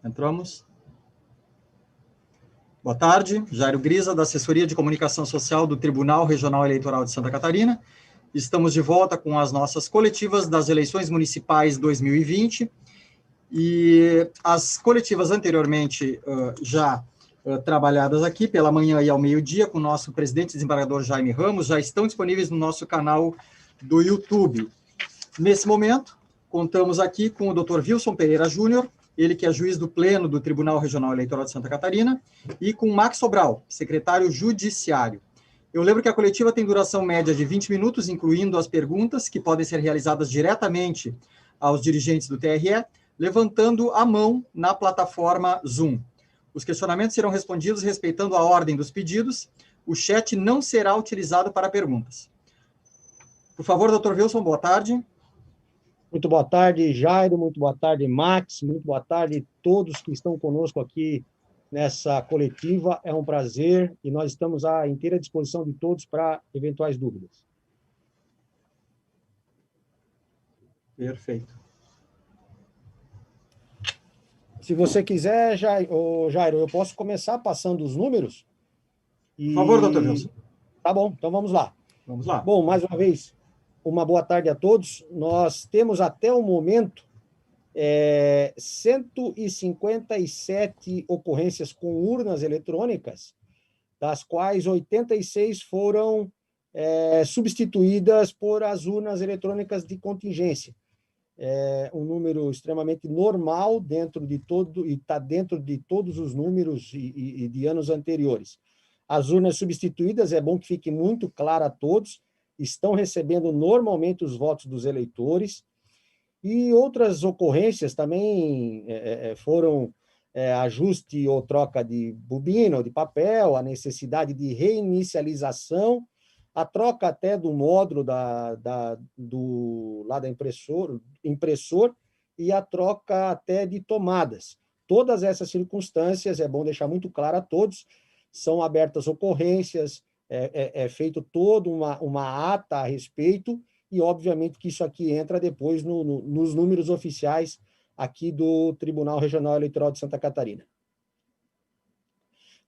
Entramos. Boa tarde, Jairo Grisa, da Assessoria de Comunicação Social do Tribunal Regional Eleitoral de Santa Catarina. Estamos de volta com as nossas coletivas das eleições municipais 2020. E as coletivas anteriormente já trabalhadas aqui pela manhã e ao meio-dia com o nosso presidente desembargador Jaime Ramos já estão disponíveis no nosso canal do YouTube. Nesse momento, contamos aqui com o Dr. Wilson Pereira Júnior, ele que é juiz do Pleno do Tribunal Regional Eleitoral de Santa Catarina, e com Max Sobral, secretário judiciário. Eu lembro que a coletiva tem duração média de 20 minutos, incluindo as perguntas, que podem ser realizadas diretamente aos dirigentes do TRE, levantando a mão na plataforma Zoom. Os questionamentos serão respondidos respeitando a ordem dos pedidos. O chat não será utilizado para perguntas. Por favor, Dr. Wilson, boa tarde. Muito boa tarde, Jairo, muito boa tarde, Max, muito boa tarde a todos que estão conosco aqui nessa coletiva. É um prazer e nós estamos à inteira disposição de todos para eventuais dúvidas. Perfeito. Se você quiser, Jairo, eu posso começar passando os números? Por favor, Dr. Wilson. Tá bom, então vamos lá. Vamos lá. Bom, mais uma vez, uma boa tarde a todos. Nós temos até o momento 157 ocorrências com urnas eletrônicas, das quais 86 foram substituídas por as urnas eletrônicas de contingência. Um número extremamente normal dentro de todo, e está dentro de todos os números e de anos anteriores. As urnas substituídas, é bom que fique muito claro a todos, estão recebendo normalmente os votos dos eleitores, e outras ocorrências também foram ajuste ou troca de bobina ou de papel, a necessidade de reinicialização, a troca até do módulo do impressor e a troca até de tomadas. Todas essas circunstâncias, é bom deixar muito claro a todos, são abertas ocorrências, feito toda uma ata a respeito, e obviamente que isso aqui entra depois nos números oficiais aqui do Tribunal Regional Eleitoral de Santa Catarina.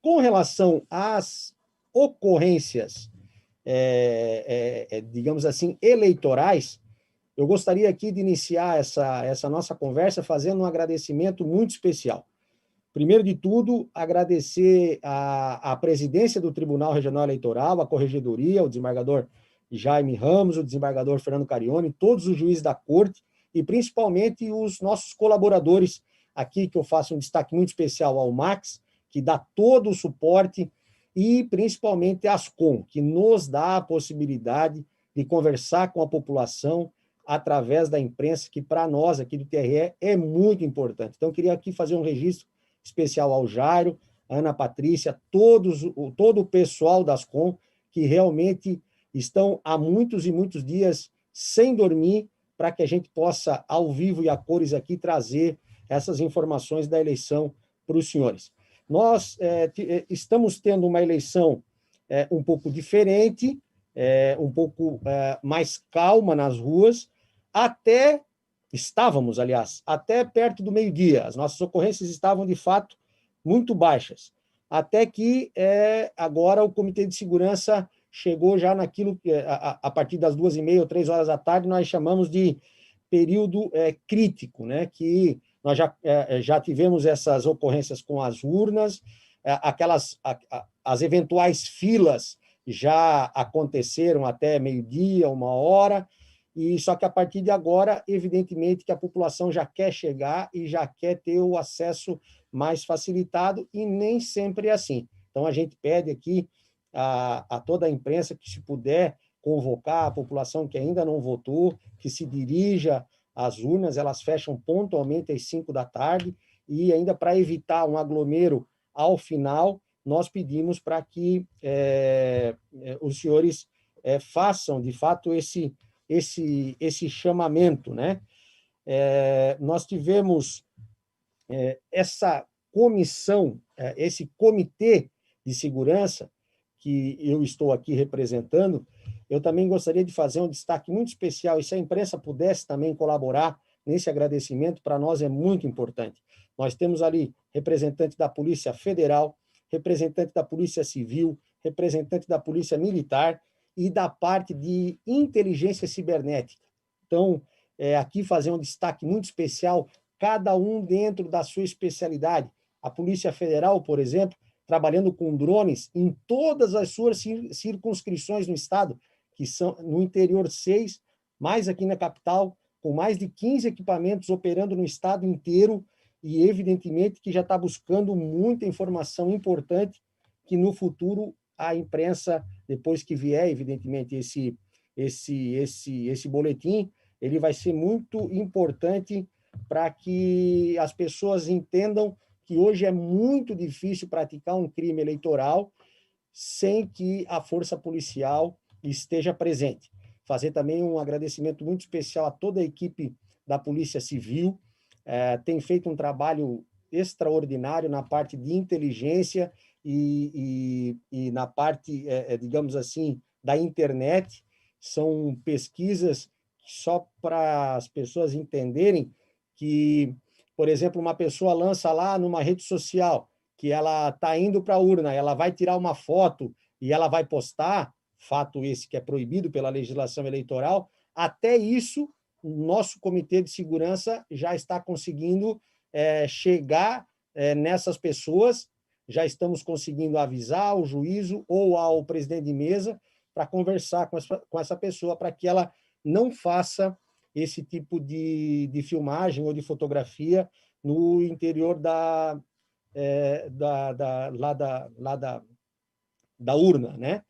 Com relação às ocorrências digamos assim, eleitorais, eu gostaria aqui de iniciar essa nossa conversa fazendo um agradecimento muito especial. Primeiro de tudo, agradecer a presidência do Tribunal Regional Eleitoral, a Corregedoria, o desembargador Jaime Ramos, o desembargador Fernando Carione, todos os juízes da Corte e principalmente os nossos colaboradores aqui, que eu faço um destaque muito especial ao Max, que dá todo o suporte, e principalmente a Ascom, que nos dá a possibilidade de conversar com a população através da imprensa, que para nós aqui do TRE é muito importante. Então, eu queria aqui fazer um registro especial ao Jairo, a Ana Patrícia, todo o pessoal da Ascom, que realmente estão há muitos e muitos dias sem dormir, para que a gente possa, ao vivo e a cores aqui, trazer essas informações da eleição para os senhores. Nós estamos tendo uma eleição um pouco diferente, um pouco mais calma nas ruas, estávamos, aliás, até perto do meio-dia. As nossas ocorrências estavam, de fato, muito baixas. Até que, agora, o Comitê de Segurança chegou já naquilo que, a partir das 2h30 ou 3 horas da tarde, nós chamamos de período crítico, né? Que nós já tivemos essas ocorrências com as urnas, as eventuais filas já aconteceram até meio-dia, 1h, e só que a partir de agora, evidentemente, que a população já quer chegar e já quer ter o acesso mais facilitado, e nem sempre é assim. Então, a gente pede aqui a toda a imprensa que, se puder, convocar a população que ainda não votou, que se dirija às urnas. Elas fecham pontualmente às 5 da tarde, e ainda para evitar um aglomero ao final, nós pedimos para que os senhores façam, de fato, esse chamamento, né? Nós tivemos essa comissão, esse comitê de segurança, que eu estou aqui representando. Eu também gostaria de fazer um destaque muito especial, e se a imprensa pudesse também colaborar nesse agradecimento, para nós é muito importante. Nós temos ali representante da Polícia Federal, representante da Polícia Civil, representante da Polícia Militar e da parte de inteligência cibernética. Então, aqui fazer um destaque muito especial, cada um dentro da sua especialidade. A Polícia Federal, por exemplo, trabalhando com drones em todas as suas circunscrições no estado, que são no interior 6, mais aqui na capital, com mais de 15 equipamentos operando no estado inteiro, e evidentemente que já está buscando muita informação importante que no futuro a imprensa, depois que vier, evidentemente, esse boletim, ele vai ser muito importante para que as pessoas entendam que hoje é muito difícil praticar um crime eleitoral sem que a força policial esteja presente. Fazer também um agradecimento muito especial a toda a equipe da Polícia Civil, tem feito um trabalho extraordinário na parte de inteligência e na parte, digamos assim, da internet. São pesquisas só para as pessoas entenderem que, por exemplo, uma pessoa lança lá numa rede social que ela está indo para a urna, ela vai tirar uma foto e ela vai postar, fato esse que é proibido pela legislação eleitoral, até isso o nosso comitê de segurança já está conseguindo chegar nessas pessoas, já estamos conseguindo avisar ao juízo ou ao presidente de mesa para conversar com essa pessoa, para que ela não faça esse tipo de filmagem ou de fotografia no interior da urna, né?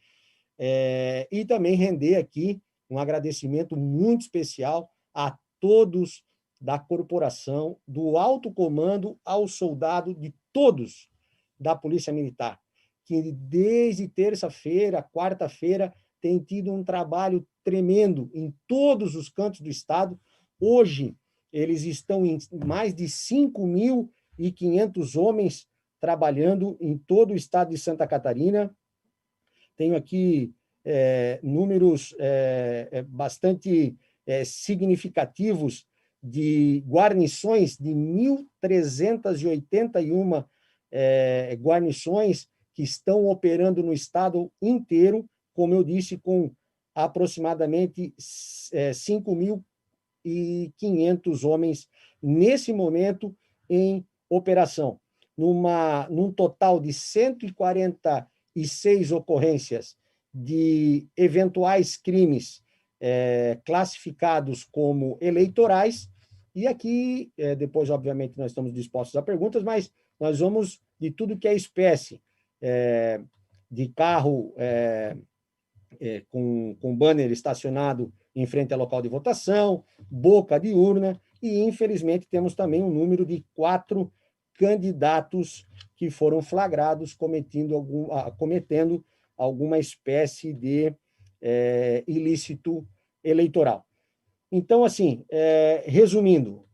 E também render aqui um agradecimento muito especial a todos da corporação, do alto comando ao soldado, de todos da Polícia Militar, que desde terça-feira, quarta-feira, tem tido um trabalho tremendo em todos os cantos do estado. Hoje, eles estão em mais de 5.500 homens trabalhando em todo o estado de Santa Catarina. Tenho aqui números bastante significativos de guarnições, de 1.381 guarnições que estão operando no estado inteiro, como eu disse, com aproximadamente 5.500 homens nesse momento em operação, num total de 146 ocorrências de eventuais crimes classificados como eleitorais. E aqui, depois, obviamente, nós estamos dispostos a perguntas, mas nós vamos de tudo que é espécie, de carro com banner estacionado em frente ao local de votação, boca de urna, e, infelizmente, temos também um número de 4 candidatos que foram flagrados cometendo alguma espécie de ilícito eleitoral. Então, assim, resumindo,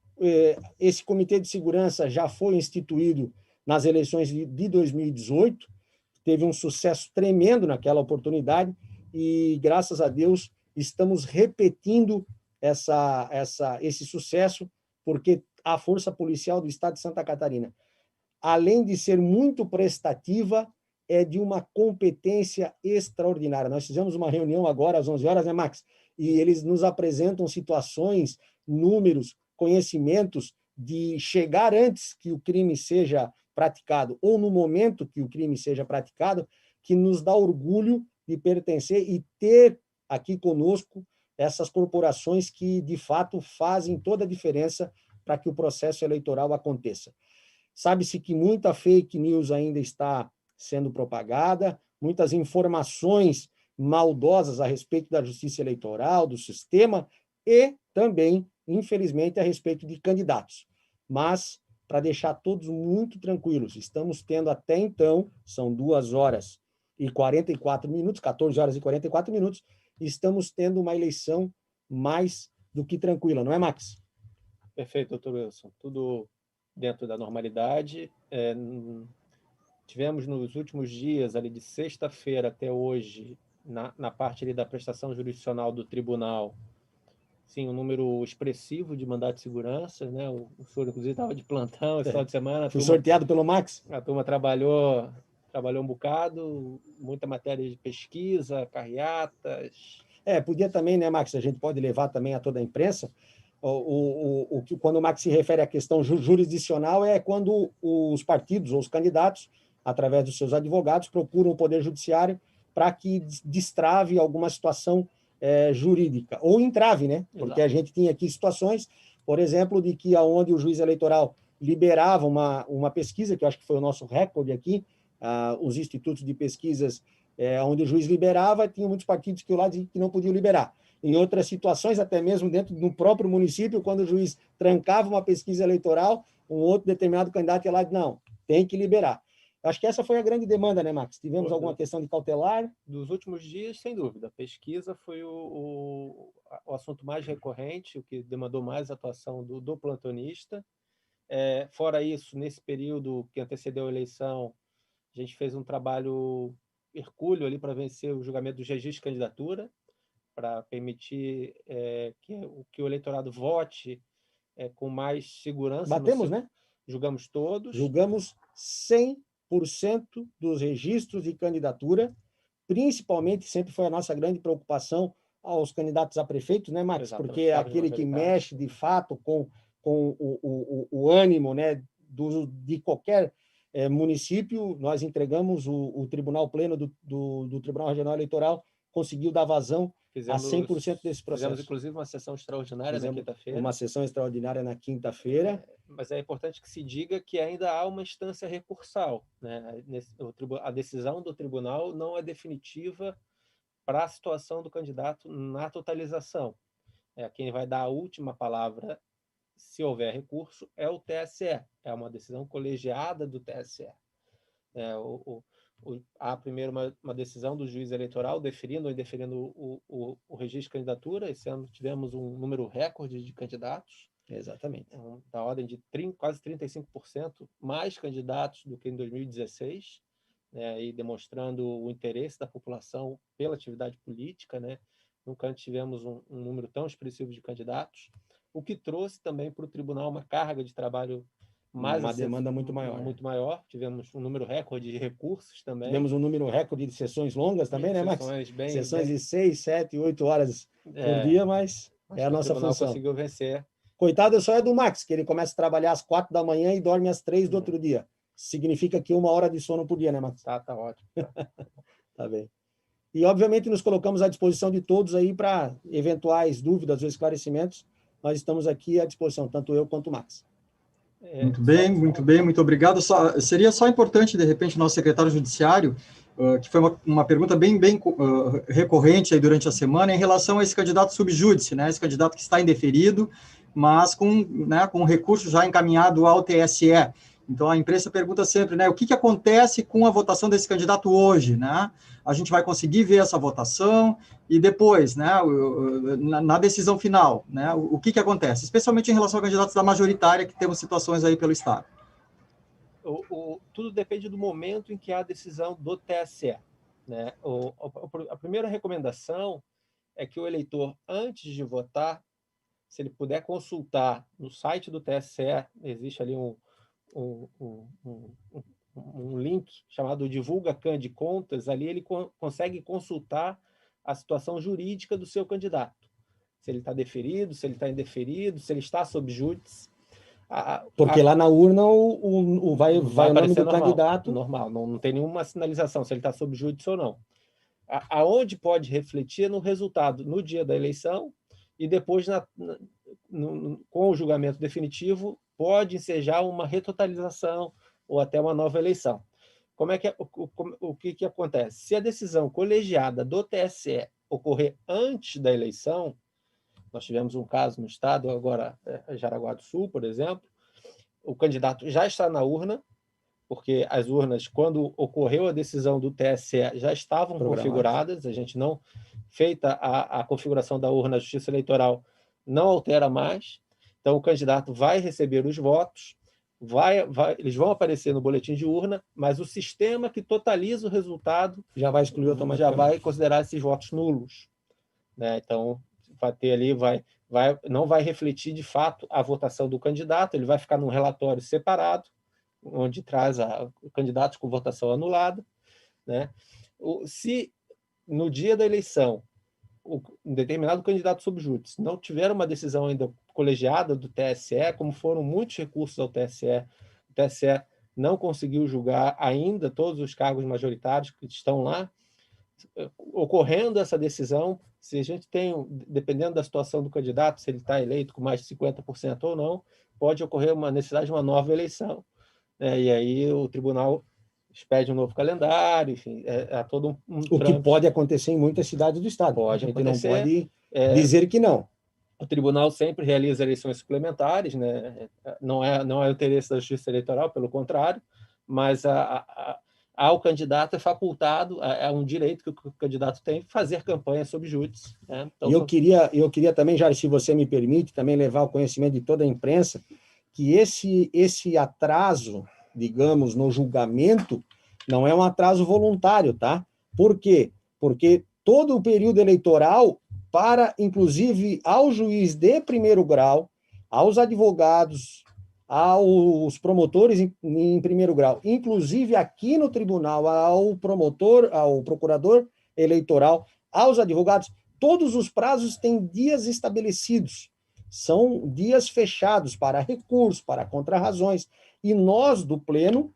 esse Comitê de Segurança já foi instituído nas eleições de 2018, teve um sucesso tremendo naquela oportunidade e, graças a Deus, estamos repetindo esse sucesso, porque a Força Policial do Estado de Santa Catarina, além de ser muito prestativa, é de uma competência extraordinária. Nós fizemos uma reunião agora às 11 horas, né, Max? E eles nos apresentam situações, números, conhecimentos de chegar antes que o crime seja praticado ou no momento que o crime seja praticado, que nos dá orgulho de pertencer e ter aqui conosco essas corporações que, de fato, fazem toda a diferença para que o processo eleitoral aconteça. Sabe-se que muita fake news ainda está sendo propagada, muitas informações maldosas a respeito da justiça eleitoral, do sistema, e também, infelizmente, a respeito de candidatos. Mas, para deixar todos muito tranquilos, estamos tendo até então, são 2 horas e 44 minutos, 14 horas e 44 minutos, e estamos tendo uma eleição mais do que tranquila, não é, Max? Perfeito, doutor Wilson. Tudo dentro da normalidade. Tivemos nos últimos dias, ali de sexta-feira até hoje, na parte ali da prestação jurisdicional do tribunal, sim, um número expressivo de mandato de segurança, né? O senhor, inclusive, estava de plantão esse final de semana. Fui sorteado pelo Max. A turma trabalhou um bocado, muita matéria de pesquisa, carreatas. Podia também, né, Max? A gente pode levar também a toda a imprensa. Quando o Max se refere à questão jurisdicional, é quando os partidos ou os candidatos, através dos seus advogados, procuram o Poder Judiciário para que destrave alguma situação jurídica, ou entrave, né? Porque a gente tinha aqui situações, por exemplo, de que aonde o juiz eleitoral liberava uma pesquisa, que eu acho que foi o nosso recorde aqui, os institutos de pesquisas, onde o juiz liberava, tinha muitos partidos que não podiam liberar. Em outras situações, até mesmo dentro do próprio município, quando o juiz trancava uma pesquisa eleitoral, um outro determinado candidato ia lá e disse, não, tem que liberar. Acho que essa foi a grande demanda, né, Max? Tivemos alguma questão de cautelar? Dos últimos dias, sem dúvida. A pesquisa foi o assunto mais recorrente, o que demandou mais atuação do plantonista. Fora isso, nesse período que antecedeu a eleição, a gente fez um trabalho hercúleo ali para vencer o julgamento dos registros de candidatura, para permitir que o eleitorado vote com mais segurança. Batemos, né? Julgamos todos. Julgamos 100% dos registros de candidatura, principalmente, sempre foi a nossa grande preocupação aos candidatos a prefeito, né, Max? Exatamente. Porque é aquele que mexe, de fato, com o ânimo, né, de qualquer município. Nós entregamos o Tribunal Pleno do Tribunal Regional Eleitoral, conseguiu dar vazão a 100% desse processo. Fizemos, inclusive, uma sessão extraordinária na quinta-feira. Uma sessão extraordinária na quinta-feira. Mas é importante que se diga que ainda há uma instância recursal, né? A decisão do tribunal não é definitiva para a situação do candidato na totalização. Quem vai dar a última palavra, se houver recurso, é o TSE. É uma decisão colegiada do TSE. Há primeiro uma decisão do juiz eleitoral deferindo ou indeferindo o registro de candidatura. Esse ano tivemos um número recorde de candidatos. Exatamente. Da ordem de quase 35% mais candidatos do que em 2016, e demonstrando o interesse da população pela atividade política, né? Nunca antes tivemos um número tão expressivo de candidatos, o que trouxe também para o tribunal uma carga de trabalho uma demanda muito maior. Muito maior. Tivemos um número recorde de recursos também. Tivemos um número recorde de sessões longas também, né, Max? Sessões de 6, 7, 8 horas por dia, mas é a nossa função. O tribunal conseguiu vencer. Coitado só é do Max, que ele começa a trabalhar às 4 da manhã e dorme às 3 do outro dia. Significa que 1 hora de sono por dia, né, Max? Tá ótimo. Tá bem. E, obviamente, nos colocamos à disposição de todos aí para eventuais dúvidas ou esclarecimentos. Nós estamos aqui à disposição, tanto eu quanto o Max. Muito bem, muito obrigado. Seria só importante, de repente, o nosso secretário judiciário, que foi uma pergunta bem recorrente aí durante a semana, em relação a esse candidato subjúdice, né, esse candidato que está indeferido, mas com recurso já encaminhado ao TSE. Então, a imprensa pergunta sempre, né, o que acontece com a votação desse candidato hoje, né? A gente vai conseguir ver essa votação e depois, né, na decisão final, né, o que acontece? Especialmente em relação a candidatos da majoritária, que temos situações aí pelo Estado. Tudo depende do momento em que há a decisão do TSE, né? A primeira recomendação é que o eleitor, antes de votar, se ele puder consultar no site do TSE, existe ali um link chamado Divulga Can de Contas, ali ele consegue consultar a situação jurídica do seu candidato. Se ele está deferido, se ele está indeferido, se ele está sob júdice. Porque lá na urna vai o nome do normal, candidato. Normal, não tem nenhuma sinalização se ele está sob júdice ou não. Aonde pode refletir no resultado no dia da eleição e depois, com o julgamento definitivo, pode ensejar uma retotalização ou até uma nova eleição. O que acontece? Se a decisão colegiada do TSE ocorrer antes da eleição, nós tivemos um caso no estado, agora Jaraguá do Sul, por exemplo, o candidato já está na urna, porque as urnas, quando ocorreu a decisão do TSE, já estavam configuradas, a gente não, feita a configuração da urna, a Justiça Eleitoral não altera mais, então o candidato vai receber os votos, eles vão aparecer no boletim de urna, mas o sistema que totaliza o resultado já vai excluir automaticamente. Já vai considerar esses votos nulos, né? Então, vai ter ali, não vai refletir de fato a votação do candidato, ele vai ficar num relatório separado, onde traz candidatos com votação anulada, né? Se no dia da eleição um determinado candidato sob júdice não tiver uma decisão ainda colegiada do TSE, como foram muitos recursos ao TSE, o TSE não conseguiu julgar ainda todos os cargos majoritários que estão lá, ocorrendo essa decisão, se a gente tem, dependendo da situação do candidato, se ele está eleito com mais de 50% ou não, pode ocorrer uma necessidade de uma nova eleição, né? E aí o tribunal expede um novo calendário, enfim, todo um O que pode acontecer em muitas cidades do estado. Pode a gente acontecer, não pode dizer que não. O tribunal sempre realiza eleições suplementares, né? Não é o interesse da Justiça Eleitoral, pelo contrário, mas ao candidato é facultado, é um direito que o candidato tem, fazer campanha sob júdice, né? Então, e eu queria também, Jair, se você me permite, também levar ao conhecimento de toda a imprensa que esse atraso, digamos, no julgamento, não é um atraso voluntário, tá? Por quê? Porque todo o período eleitoral, para, inclusive, ao juiz de primeiro grau, aos advogados, aos promotores em primeiro grau, inclusive aqui no tribunal, ao promotor, ao procurador eleitoral, aos advogados, todos os prazos têm dias estabelecidos. São dias fechados para recurso, para contrarrazões. E nós, do Pleno,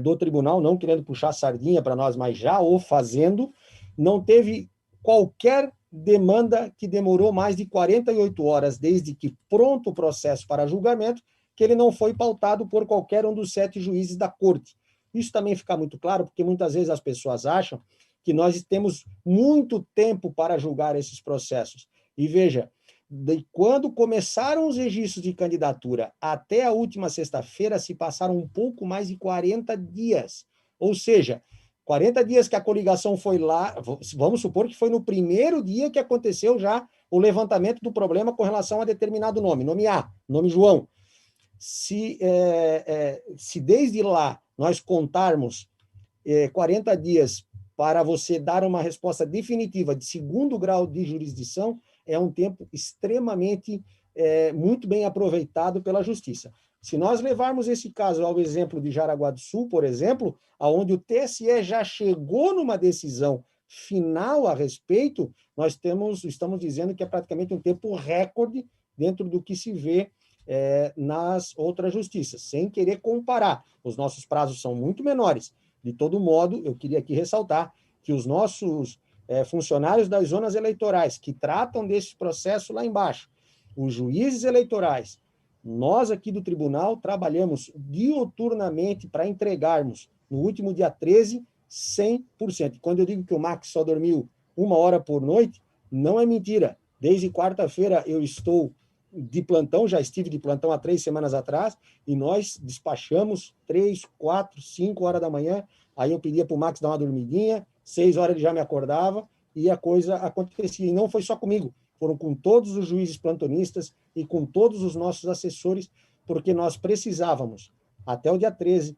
do tribunal, não querendo puxar sardinha para nós, mas já o fazendo, não teve qualquer demanda que demorou mais de 48 horas, desde que pronto o processo para julgamento, que ele não foi pautado por qualquer um dos 7 juízes da corte. Isso também fica muito claro, porque muitas vezes as pessoas acham que nós temos muito tempo para julgar esses processos. E veja, quando começaram os registros de candidatura até a última sexta-feira, se passaram um pouco mais de 40 dias. Ou seja, 40 dias que a coligação foi lá, vamos supor que foi no primeiro dia que aconteceu já o levantamento do problema com relação a determinado nome A, nome João. Se desde lá nós contarmos 40 dias para você dar uma resposta definitiva de segundo grau de jurisdição, é um tempo extremamente muito bem aproveitado pela Justiça. Se nós levarmos esse caso ao exemplo de Jaraguá do Sul, por exemplo, onde o TSE já chegou numa decisão final a respeito, nós estamos dizendo que é praticamente um tempo recorde dentro do que se vê nas outras justiças, sem querer comparar. Os nossos prazos são muito menores. De todo modo, eu queria aqui ressaltar que os nossos funcionários das zonas eleitorais que tratam desse processo lá embaixo, os juízes eleitorais, nós aqui do tribunal trabalhamos diuturnamente para entregarmos no último dia 13, 100%. Quando eu digo que o Max só dormiu 1 hora por noite, não é mentira. Desde quarta-feira eu estou de plantão, já estive de plantão há 3 semanas atrás, e nós despachamos 3, 4, 5 horas da manhã, aí eu pedia para o Max dar uma dormidinha, 6 horas ele já me acordava, e a coisa acontecia. E não foi só comigo, foram com todos os juízes plantonistas e com todos os nossos assessores, porque nós precisávamos, até o dia 13,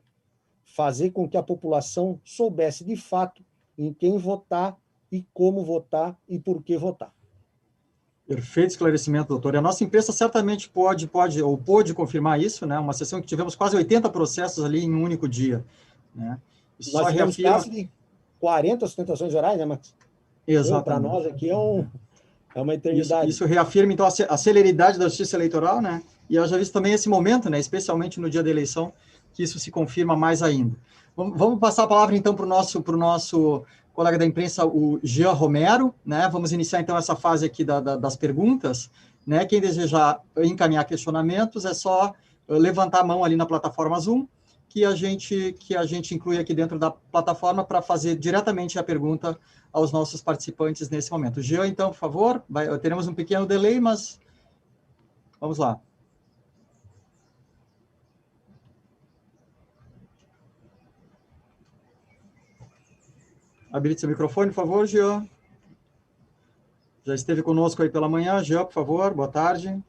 fazer com que a população soubesse de fato em quem votar e como votar e por que votar. Perfeito esclarecimento, doutor. E a nossa imprensa certamente pôde confirmar isso, né? Uma sessão que tivemos quase 80 processos ali em um único dia, né? Isso nós tivemos quase de 40 sustentações orais, né, Max? Exatamente. Para nós aqui é uma eternidade. Isso reafirma, então, a celeridade da justiça eleitoral, né? E eu já vi também esse momento, né? Especialmente no dia da eleição, que isso se confirma mais ainda. Vamos passar a palavra, então, para o nosso colega da imprensa, o Jean Romero, né? Vamos iniciar, então, essa fase aqui das perguntas, né? Quem desejar encaminhar questionamentos é só levantar a mão ali na plataforma Zoom, que a gente inclui aqui dentro da plataforma para fazer diretamente a pergunta aos nossos participantes nesse momento. Jean, então, por favor, teremos um pequeno delay, mas vamos lá. Habilite seu microfone, por favor, Jean. Já esteve conosco aí pela manhã. Jean, por favor, boa tarde.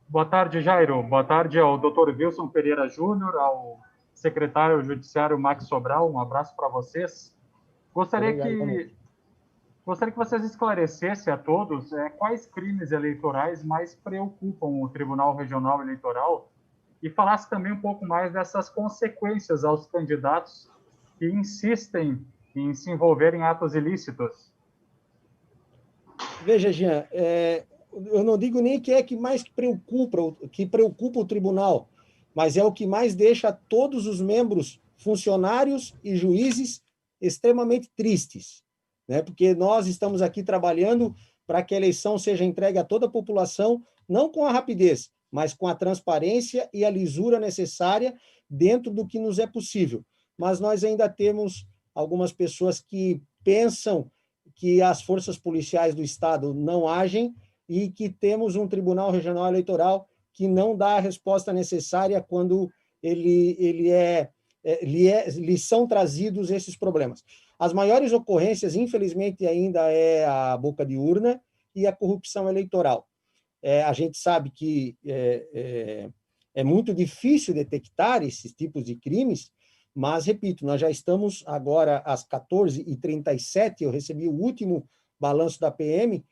Boa tarde, Jairo. Boa tarde ao Dr. Wilson Pereira Júnior, ao secretário judiciário Max Sobral. Um abraço para vocês. Gostaria Gostaria que vocês esclarecessem a todos quais crimes eleitorais mais preocupam o Tribunal Regional Eleitoral e falasse também um pouco mais dessas consequências aos candidatos que insistem em se envolver em atos ilícitos. Veja, Jean, eu não digo nem que é que mais preocupa o tribunal, mas é o que mais deixa todos os membros, funcionários e juízes extremamente tristes, né? Porque nós estamos aqui trabalhando para que a eleição seja entregue a toda a população, não com a rapidez, mas com a transparência e a lisura necessária dentro do que nos é possível. Mas nós ainda temos algumas pessoas que pensam que as forças policiais do Estado não agem e que temos um Tribunal Regional Eleitoral que não dá a resposta necessária quando lhes são trazidos esses problemas. As maiores ocorrências, infelizmente, ainda é a boca de urna e a corrupção eleitoral. A gente sabe que é muito difícil detectar esses tipos de crimes, mas, repito, nós já estamos agora às 14h37, eu recebi o último balanço da PM,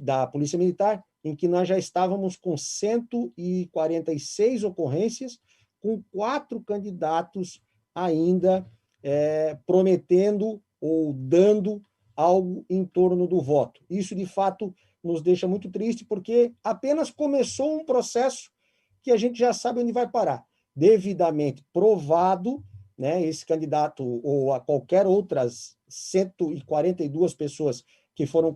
da Polícia Militar, em que nós já estávamos com 146 ocorrências, com 4 candidatos ainda prometendo ou dando algo em torno do voto. Isso, de fato, nos deixa muito triste, porque apenas começou um processo que a gente já sabe onde vai parar. Devidamente provado, né, esse candidato ou a qualquer outras 142 pessoas que foram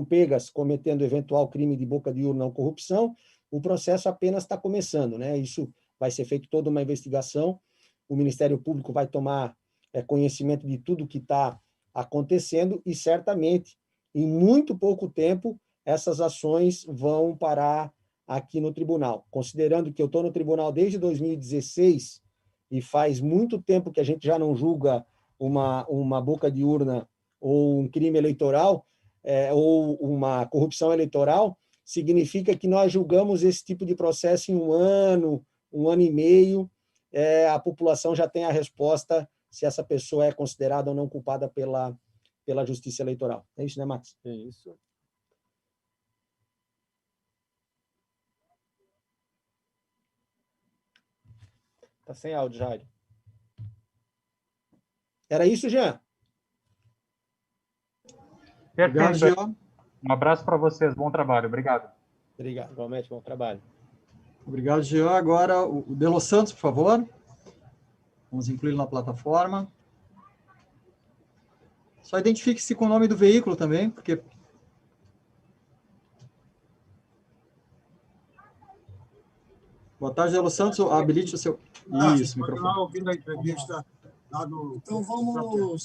pegas cometendo eventual crime de boca de urna ou corrupção, o processo apenas está começando, né? Isso vai ser feito toda uma investigação, o Ministério Público vai tomar conhecimento de tudo que está acontecendo e, certamente, em muito pouco tempo, essas ações vão parar aqui no tribunal. Considerando que eu estou no tribunal desde 2016 e faz muito tempo que a gente já não julga uma boca de urna ou um crime eleitoral ou uma corrupção eleitoral, significa que nós julgamos esse tipo de processo em um ano e meio, a população já tem a resposta se essa pessoa é considerada ou não culpada pela Justiça Eleitoral. É isso, né, Max? É isso. Está sem áudio, Jair. Era isso, Jean? Perfeito. Obrigado, Jean. Um abraço para vocês. Bom trabalho. Obrigado. Obrigado. Igualmente, bom trabalho. Obrigado, Jean. Agora, o De Los Santos, por favor. Vamos incluí-lo na plataforma. Só identifique-se com o nome do veículo também, porque... Boa tarde, De Los Santos. Habilite o seu... Isso, microfone. Ouvindo a entrevista lá do... Então,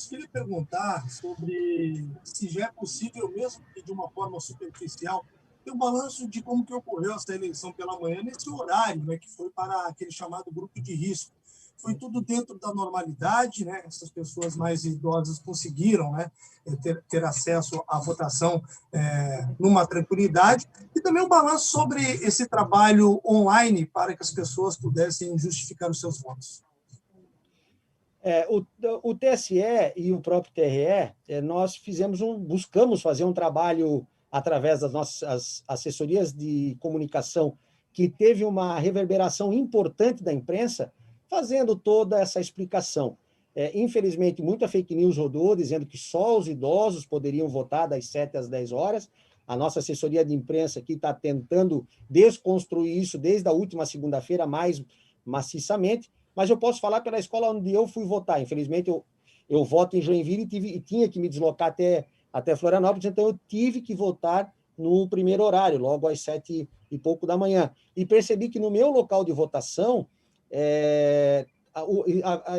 queria perguntar sobre se já é possível, mesmo que de uma forma superficial, ter um balanço de como que ocorreu essa eleição pela manhã, nesse horário, né, que foi para aquele chamado grupo de risco. Foi tudo dentro da normalidade, né? Essas pessoas mais idosas conseguiram, né, ter acesso à votação numa tranquilidade, e também um balanço sobre esse trabalho online para que as pessoas pudessem justificar os seus votos. O TSE e o próprio TRE, nós buscamos fazer um trabalho através das nossas assessorias de comunicação, que teve uma reverberação importante da imprensa, fazendo toda essa explicação. Infelizmente, muita fake news rodou, dizendo que só os idosos poderiam votar das 7 às 10 horas. A nossa assessoria de imprensa aqui está tentando desconstruir isso desde a última segunda-feira, mais maciçamente, mas eu posso falar pela escola onde eu fui votar. Infelizmente, eu voto em Joinville e tinha que me deslocar até Florianópolis, então eu tive que votar no primeiro horário, logo às 7 e pouco da manhã. E percebi que no meu local de votação,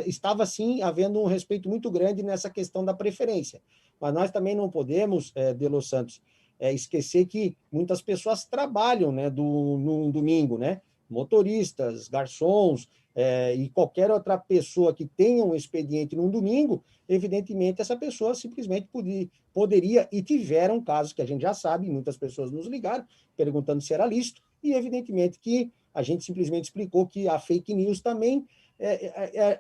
estava, sim, havendo um respeito muito grande nessa questão da preferência. Mas nós também não podemos, De Los Santos, esquecer que muitas pessoas trabalham, né, no domingo, né? Motoristas, garçons, e qualquer outra pessoa que tenha um expediente num domingo, evidentemente essa pessoa simplesmente poderia, e tiveram casos que a gente já sabe, muitas pessoas nos ligaram perguntando se era lícito, e evidentemente que a gente simplesmente explicou que a fake news também,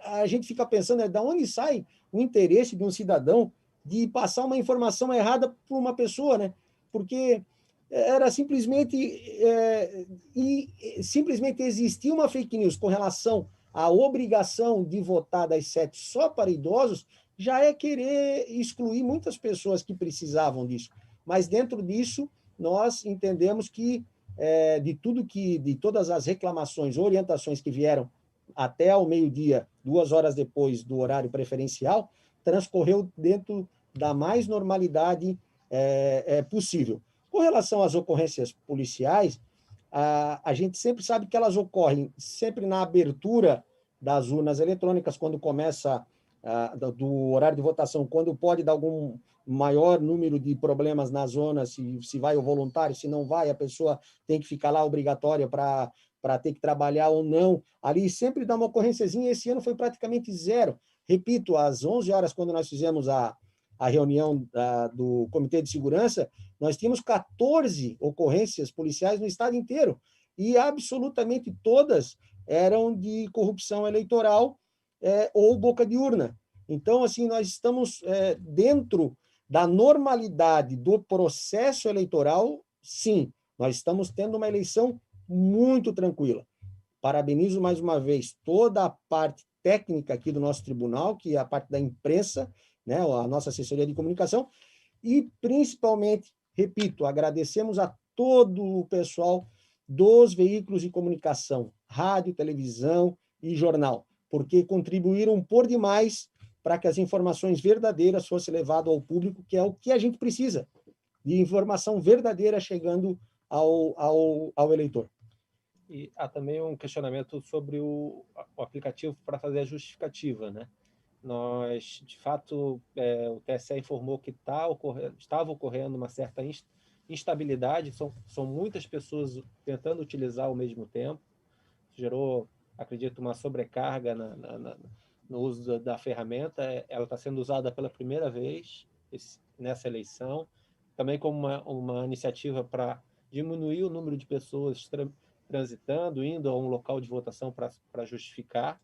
a gente fica pensando, de onde sai o interesse de um cidadão de passar uma informação errada para uma pessoa, né? Porque era simplesmente existia uma fake news com relação à obrigação de votar das 7 só para idosos, já é querer excluir muitas pessoas que precisavam disso. Mas dentro disso, nós entendemos que de todas as reclamações, orientações que vieram até ao meio-dia, 2 horas depois do horário preferencial, transcorreu dentro da mais normalidade possível. Com relação às ocorrências policiais, a gente sempre sabe que elas ocorrem sempre na abertura das urnas eletrônicas, quando começa do horário de votação, quando pode dar algum maior número de problemas na zona, se vai o voluntário, se não vai, a pessoa tem que ficar lá obrigatória para ter que trabalhar ou não. Ali sempre dá uma ocorrênciazinha, esse ano foi praticamente zero. Repito, às 11 horas, quando nós fizemos a reunião do Comitê de Segurança, nós tínhamos 14 ocorrências policiais no estado inteiro, e absolutamente todas eram de corrupção eleitoral ou boca de urna. Então, assim, nós estamos dentro da normalidade do processo eleitoral, sim, nós estamos tendo uma eleição muito tranquila. Parabenizo mais uma vez toda a parte técnica aqui do nosso tribunal, que é a parte da imprensa, né, a nossa assessoria de comunicação, e principalmente, repito, agradecemos a todo o pessoal dos veículos de comunicação, rádio, televisão e jornal, porque contribuíram por demais para que as informações verdadeiras fossem levadas ao público, que é o que a gente precisa, de informação verdadeira chegando ao eleitor. E há também um questionamento sobre o aplicativo para fazer a justificativa, né? Nós, de fato, o TSE informou que estava ocorrendo uma certa instabilidade, são muitas pessoas tentando utilizar ao mesmo tempo, gerou, acredito, uma sobrecarga no uso da ferramenta. Ela está sendo usada pela primeira vez nessa eleição, também como uma iniciativa para diminuir o número de pessoas transitando, indo a um local de votação para justificar.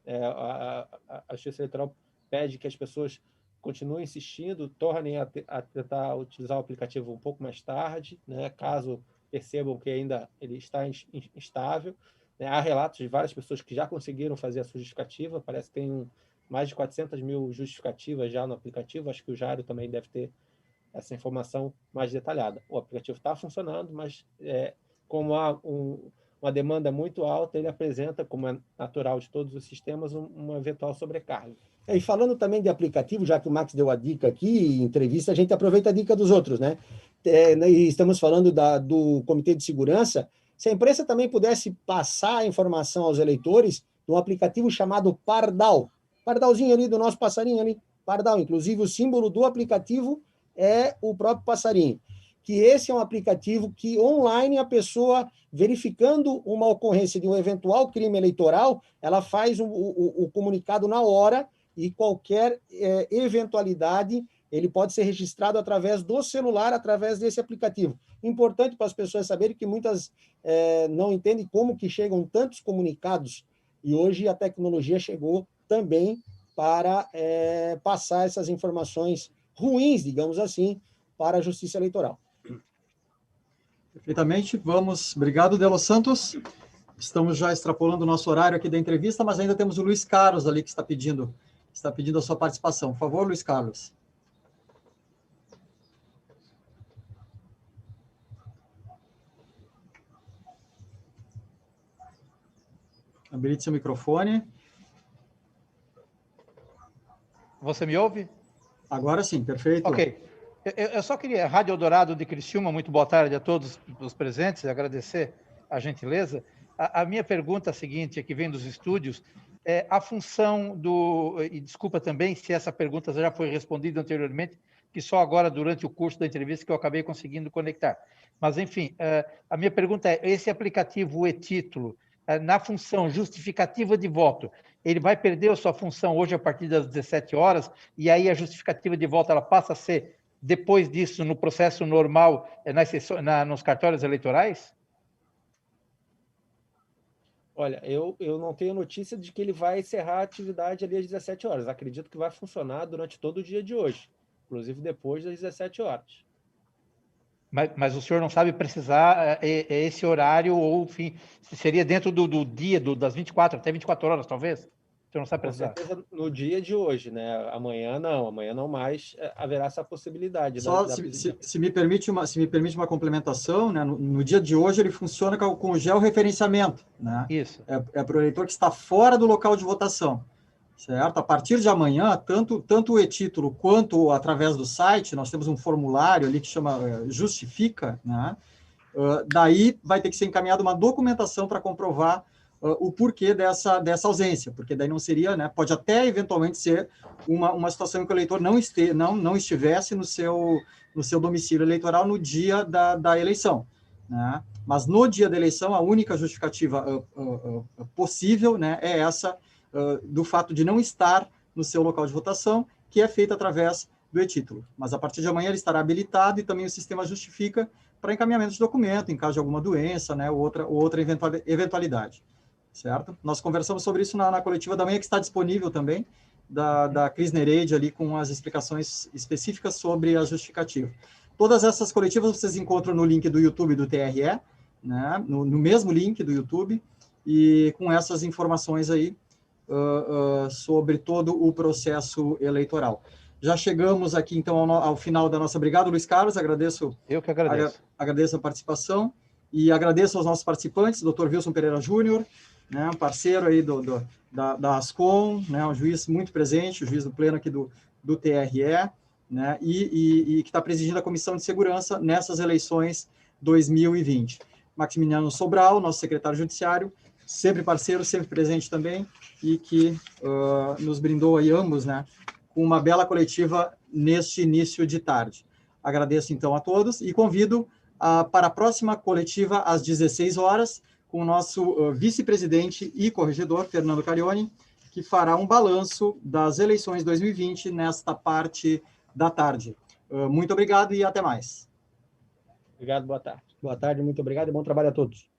A Justiça Eleitoral pede que as pessoas continuem insistindo, tornem a tentar utilizar o aplicativo um pouco mais tarde, né, caso percebam que ainda ele está instável. Há relatos de várias pessoas que já conseguiram fazer a sua justificativa, parece que tem mais de 400 mil justificativas já no aplicativo, acho que o Jairo também deve ter essa informação mais detalhada. O aplicativo está funcionando, mas como há uma demanda muito alta, ele apresenta, como é natural de todos os sistemas, uma eventual sobrecarga. E falando também de aplicativo, já que o Max deu a dica aqui, em entrevista, a gente aproveita a dica dos outros, né? E estamos falando do Comitê de Segurança. Se a imprensa também pudesse passar a informação aos eleitores de um aplicativo chamado Pardal. Pardalzinho ali do nosso passarinho ali, Pardal. Inclusive, o símbolo do aplicativo é o próprio passarinho. Que esse é um aplicativo que online a pessoa, verificando uma ocorrência de um eventual crime eleitoral, ela faz o comunicado na hora, e qualquer eventualidade ele pode ser registrado através do celular, através desse aplicativo. Importante para as pessoas saberem que muitas não entendem como que chegam tantos comunicados, e hoje a tecnologia chegou também para passar essas informações ruins, digamos assim, para a Justiça Eleitoral. Perfeitamente. Obrigado, De Los Santos. Estamos já extrapolando o nosso horário aqui da entrevista, mas ainda temos o Luiz Carlos ali que está pedindo a sua participação. Por favor, Luiz Carlos. Habilite seu microfone. Você me ouve? Agora sim, perfeito. Ok. Eu só queria, Rádio Eldorado de Criciúma, muito boa tarde a todos os presentes, e agradecer a gentileza. A minha pergunta é a seguinte, que vem dos estúdios, a função e desculpa também se essa pergunta já foi respondida anteriormente, que só agora, durante o curso da entrevista, que eu acabei conseguindo conectar. Mas, enfim, a minha pergunta é, esse aplicativo, o e-título, na função justificativa de voto, ele vai perder a sua função hoje a partir das 17 horas, e aí a justificativa de voto ela passa a ser, depois disso, no processo normal, nos cartórios eleitorais? Olha, eu não tenho notícia de que ele vai encerrar a atividade ali às 17 horas. Acredito que vai funcionar durante todo o dia de hoje. inclusive depois das 17 horas. Mas o senhor não sabe precisar esse horário, ou, enfim, seria dentro do dia, das 24, até 24 horas, talvez? O senhor não sabe Com precisar? certeza no dia de hoje, né? Amanhã não mais haverá essa possibilidade. Só se me permite uma complementação, né? No dia de hoje ele funciona com o georreferenciamento, né? Isso. É para o eleitor que está fora do local de votação, certo? A partir de amanhã, tanto o e-título quanto através do site, nós temos um formulário ali que chama Justifica, né? Daí vai ter que ser encaminhada uma documentação para comprovar o porquê dessa ausência, porque daí não seria, né? Pode até eventualmente ser uma situação em que o eleitor não estivesse no seu domicílio eleitoral no dia da eleição, né? Mas no dia da eleição a única justificativa possível, né, é essa do fato de não estar no seu local de votação, que é feita através do e-título. Mas a partir de amanhã ele estará habilitado e também o sistema justifica para encaminhamento de documento, em caso de alguma doença, né, ou outra eventualidade, certo? Nós conversamos sobre isso na coletiva da manhã, que está disponível também, da Cris Nereide, ali com as explicações específicas sobre a justificativa. Todas essas coletivas vocês encontram no link do YouTube do TRE, né, no mesmo link do YouTube, e com essas informações aí sobre todo o processo eleitoral. Já chegamos aqui, então, ao final da nossa... Obrigado, Luiz Carlos, agradeço. Eu que agradeço. Agradeço a participação e agradeço aos nossos participantes, Dr. Wilson Pereira Júnior, né, um parceiro aí da Ascom, né, um juiz muito presente, o juiz do pleno aqui do TRE, né, e que está presidindo a Comissão de Segurança nessas eleições 2020. Maximiliano Sobral, nosso secretário judiciário, sempre parceiro, sempre presente também, e que nos brindou aí ambos, né, com uma bela coletiva neste início de tarde. Agradeço, então, a todos e convido para a próxima coletiva às 16 horas, com o nosso vice-presidente e corregedor, Fernando Carioni, que fará um balanço das eleições 2020 nesta parte da tarde. Muito obrigado e até mais. Obrigado, boa tarde. Boa tarde, muito obrigado e bom trabalho a todos.